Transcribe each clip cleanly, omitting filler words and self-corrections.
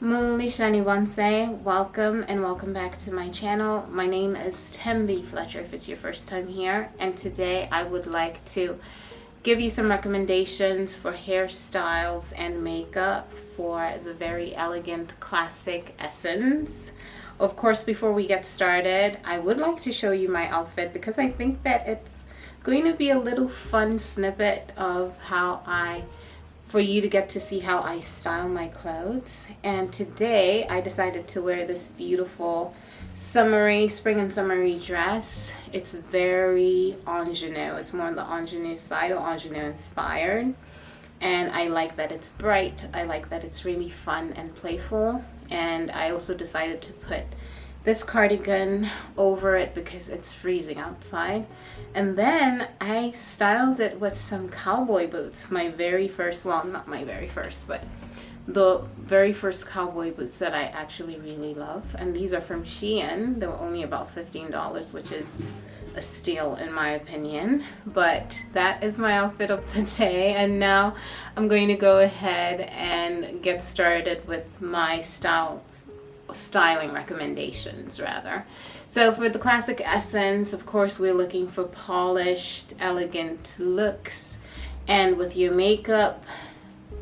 Muli Shani Wansei, welcome and welcome back to my channel. My name is Thembi Fletcher if it's your first time here, and today I would like to give you some recommendations for hairstyles and makeup for the very elegant classic Essence. Of course, before we get started, I would like to show you my outfit because I think that it's going to be a little fun snippet of for you to get to see how I style my clothes. And today I decided to wear this beautiful spring and summery dress. It's very ingenue. It's more on the ingenue side, or ingenue inspired. And I like that it's bright. I like that it's really fun and playful. And I also decided to put this cardigan over it because it's freezing outside. And then I styled it with some cowboy boots. My very first, well, not my very first, but the very first cowboy boots that I actually really love. And these are from Shein. They were only about $15, which is a steal in my opinion. But that is my outfit of the day. And now I'm going to go ahead and get started with my styling recommendations rather. So for the classic Essence, of course, we're looking for polished, elegant looks. And with your makeup,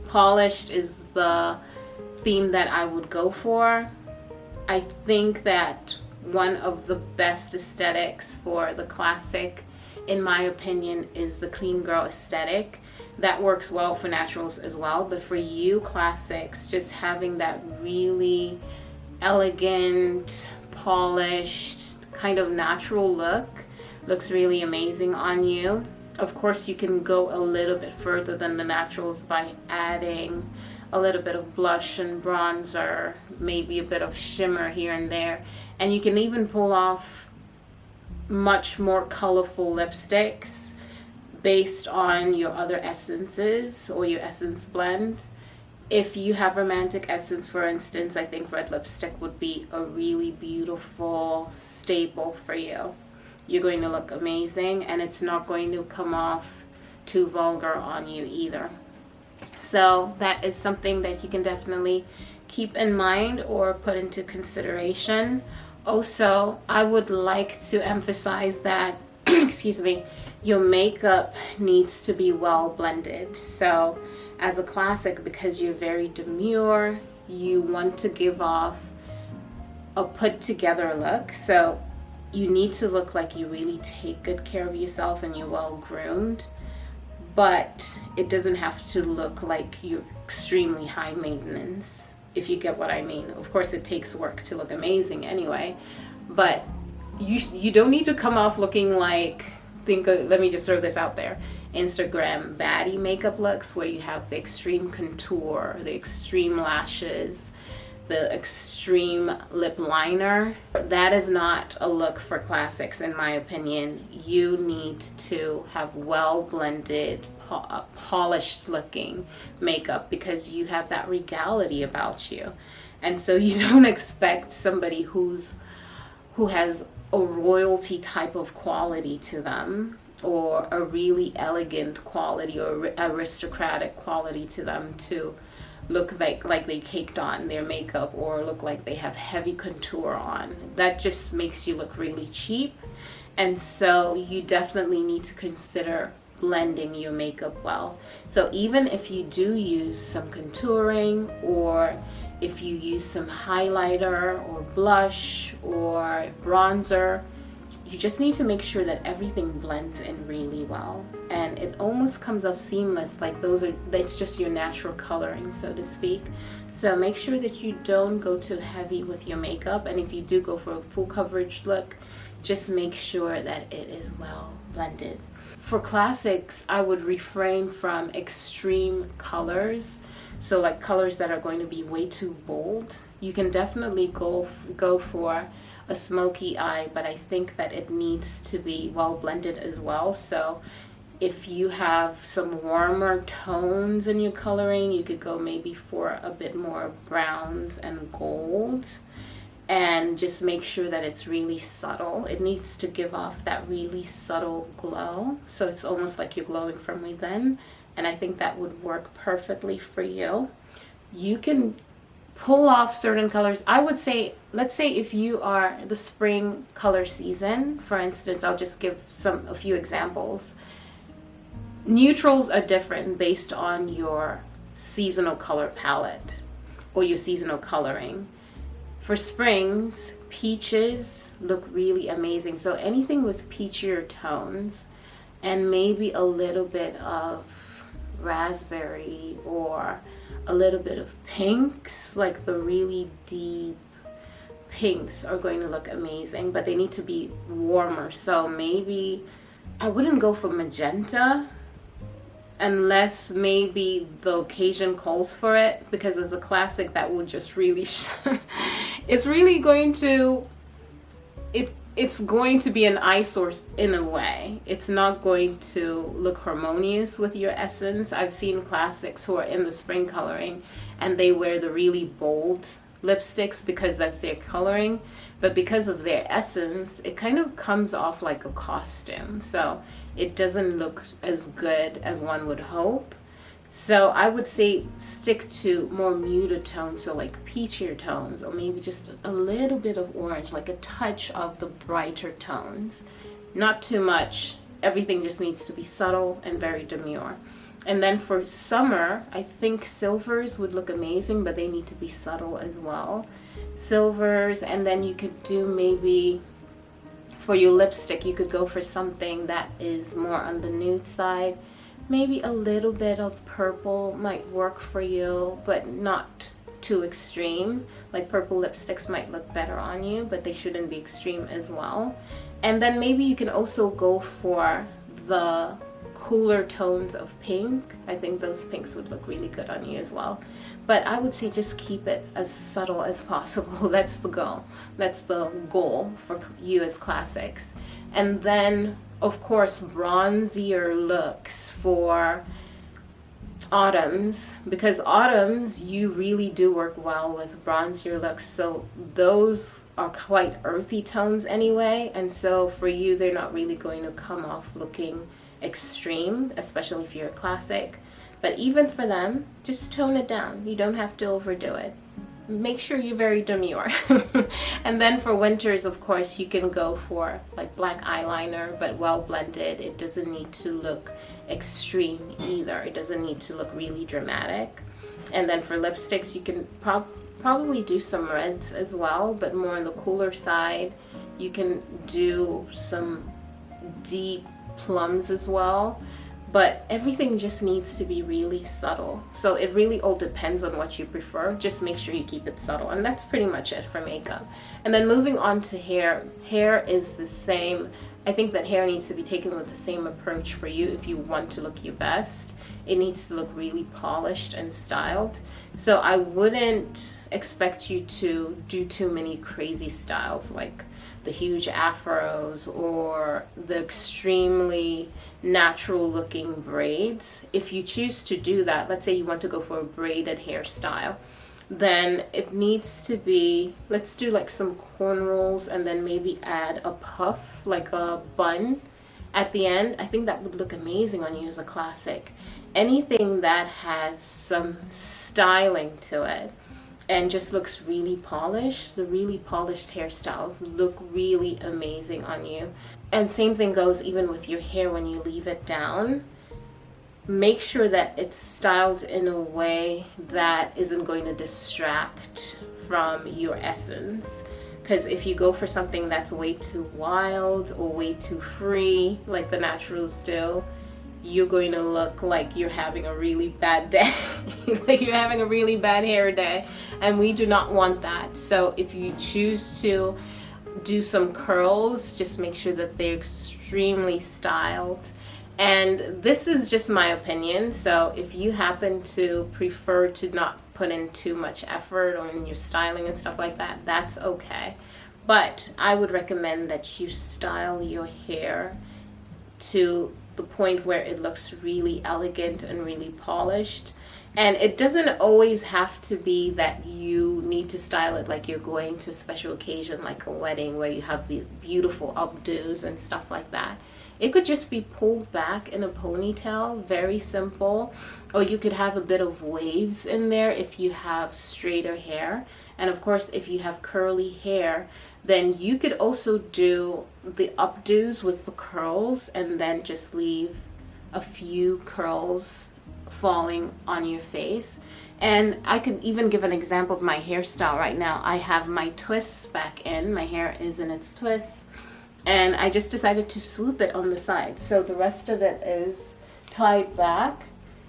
polished is the theme that I would go for. I think that one of the best aesthetics for the classic, in my opinion, is the clean girl aesthetic. That works well for naturals as well, but for you classics, just having that really elegant, polished, kind of natural look looks really amazing on you. Of course, you can go a little bit further than the naturals by adding a little bit of blush and bronzer, maybe a bit of shimmer here and there, and you can even pull off much more colorful lipsticks based on your other essences or your essence blend. If you have romantic essence, for instance, I think red lipstick would be a really beautiful staple for you. You're going to look amazing, and it's not going to come off too vulgar on you either. So that is something that you can definitely keep in mind or put into consideration. Also, I would like to emphasize that excuse me, your makeup needs to be well blended. So as a classic, because you're very demure, you want to give off a put together look. So you need to look like you really take good care of yourself and you're well groomed, but it doesn't have to look like you're extremely high maintenance, if you get what I mean. Of course, it takes work to look amazing anyway, but you don't need to come off looking like, let me just throw this out there, Instagram baddie makeup looks where you have the extreme contour, the extreme lashes, the extreme lip liner. That is not a look for classics in my opinion. You need to have well blended, polished looking makeup because you have that regality about you. And so you don't expect somebody who has a royalty type of quality to them, or a really elegant quality or aristocratic quality to them, to look like they caked on their makeup or look like they have heavy contour on. That just makes you look really cheap. And so you definitely need to consider blending your makeup well. So even if you do use some contouring, or if you use some highlighter or blush or bronzer, you just need to make sure that everything blends in really well and it almost comes off seamless, like that's just your natural coloring, so to speak. So make sure that you don't go too heavy with your makeup, and if you do go for a full coverage look, just make sure that it is well blended. For classics, I would refrain from extreme colors. So like colors that are going to be way too bold. You can definitely go for a smoky eye, but I think that it needs to be well blended as well. So if you have some warmer tones in your coloring, you could go maybe for a bit more browns and gold, and just make sure that it's really subtle. It needs to give off that really subtle glow, so it's almost like you're glowing from within, and I think that would work perfectly for you. You can pull off certain colors. I would say, let's say if you are the spring color season, for instance, I'll just give a few examples. Neutrals are different based on your seasonal color palette or your seasonal coloring. For springs, peaches look really amazing. So anything with peachier tones and maybe a little bit of raspberry or a little bit of pinks, like the really deep pinks, are going to look amazing, but they need to be warmer. So maybe I wouldn't go for magenta unless maybe the occasion calls for it, because as a classic that will just really it's really going to it's going to be an eyesore in a way. It's not going to look harmonious with your essence. I've seen classics who are in the spring coloring and they wear the really bold lipsticks because that's their coloring, but because of their essence, it kind of comes off like a costume. So it doesn't look as good as one would hope. So I would say stick to more muted tones, so like peachier tones, or maybe just a little bit of orange, like a touch of the brighter tones. Not too much. Everything just needs to be subtle and very demure. And then for summer, I think silvers would look amazing, but they need to be subtle as well. Silvers, and then you could do maybe, for your lipstick, you could go for something that is more on the nude side. Maybe a little bit of purple might work for you, but not too extreme. Like purple lipsticks might look better on you, but they shouldn't be extreme as well. And then maybe you can also go for the cooler tones of pink. I think those pinks would look really good on you as well. But I would say just keep it as subtle as possible. That's the goal. That's the goal for you as classics. And then, of course, bronzier looks for autumns, because autumns you really do work well with bronzier looks. So those are quite earthy tones anyway, and so for you they're not really going to come off looking extreme, especially if you're a classic. But even for them, just tone it down. You don't have to overdo it. Make sure you're very demure. And then for winters, of course, you can go for like black eyeliner, but well blended. It doesn't need to look extreme either. It doesn't need to look really dramatic. And then for lipsticks, you can probably do some reds as well, but more on the cooler side. You can do some deep plums as well, but everything just needs to be really subtle. So it really all depends on what you prefer. Just make sure you keep it subtle, and that's pretty much it for makeup. And then moving on to hair. Hair is the same. I think that hair needs to be taken with the same approach for you if you want to look your best. It needs to look really polished and styled. So I wouldn't expect you to do too many crazy styles like the huge afros or the extremely natural looking braids. If you choose to do that, let's say you want to go for a braided hairstyle, then it needs to be, let's do like some cornrows and then maybe add a puff, like a bun at the end. I think that would look amazing on you as a classic. Anything that has some styling to it and just looks really polished, the really polished hairstyles look really amazing on you. And same thing goes even with your hair when you leave it down. Make sure that it's styled in a way that isn't going to distract from your essence. Because if you go for something that's way too wild or way too free, like the naturals do, you're going to look like you're having a really bad day. Like you're having a really bad hair day, and we do not want that. So if you choose to do some curls, just make sure that they're extremely styled. And this is just my opinion, so if you happen to prefer to not put in too much effort on your styling and stuff like that, that's okay. But I would recommend that you style your hair to the point where it looks really elegant and really polished. And it doesn't always have to be that you need to style it like you're going to a special occasion like a wedding where you have the beautiful updos and stuff like that. It could just be pulled back in a ponytail, very simple, or you could have a bit of waves in there if you have straighter hair. And of course, if you have curly hair, then you could also do the updos with the curls and then just leave a few curls falling on your face. And I could even give an example of my hairstyle right now. I have my twists back in, my hair is in its twists, and I just decided to swoop it on the side. So the rest of it is tied back,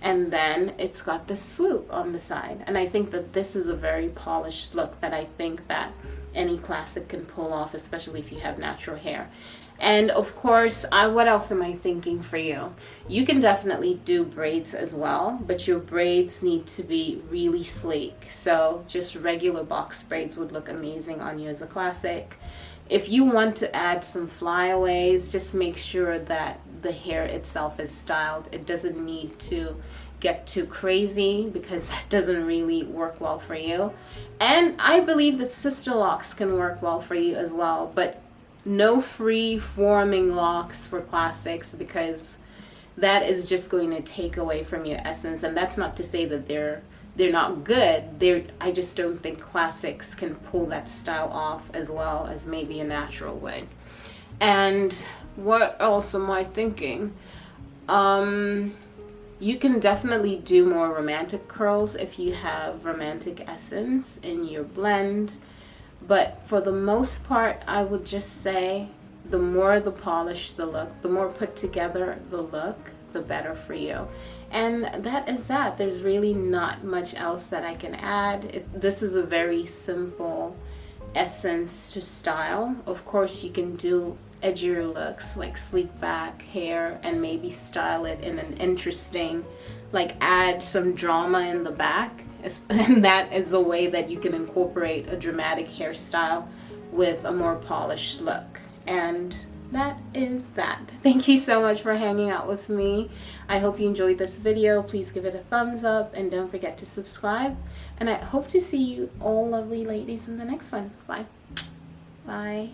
and then it's got this swoop on the side. And I think that this is a very polished look that I think that any classic can pull off, especially if you have natural hair. And of course, what else am I thinking for you? You can definitely do braids as well, but your braids need to be really sleek. So just regular box braids would look amazing on you as a classic. If you want to add some flyaways, just make sure that the hair itself is styled. It doesn't need to get too crazy because that doesn't really work well for you. And I believe that sister locks can work well for you as well, but no free forming locks for classics, because that is just going to take away from your essence. And that's not to say that they're not good. I just don't think classics can pull that style off as well as maybe a natural would. And what else am I thinking? You can definitely do more romantic curls if you have romantic essence in your blend. But for the most part, I would just say the more the polished the look, the more put together the look, the better for you. And that is that. There's really not much else that I can add. This is a very simple essence to style. Of course, you can do edgier looks like sleek back hair and maybe style it in an interesting, like add some drama in the back. And that is a way that you can incorporate a dramatic hairstyle with a more polished look. And that is that. Thank you so much for hanging out with me. I hope you enjoyed this video. Please give it a thumbs up and don't forget to subscribe. And I hope to see you all lovely ladies in the next one. Bye. Bye.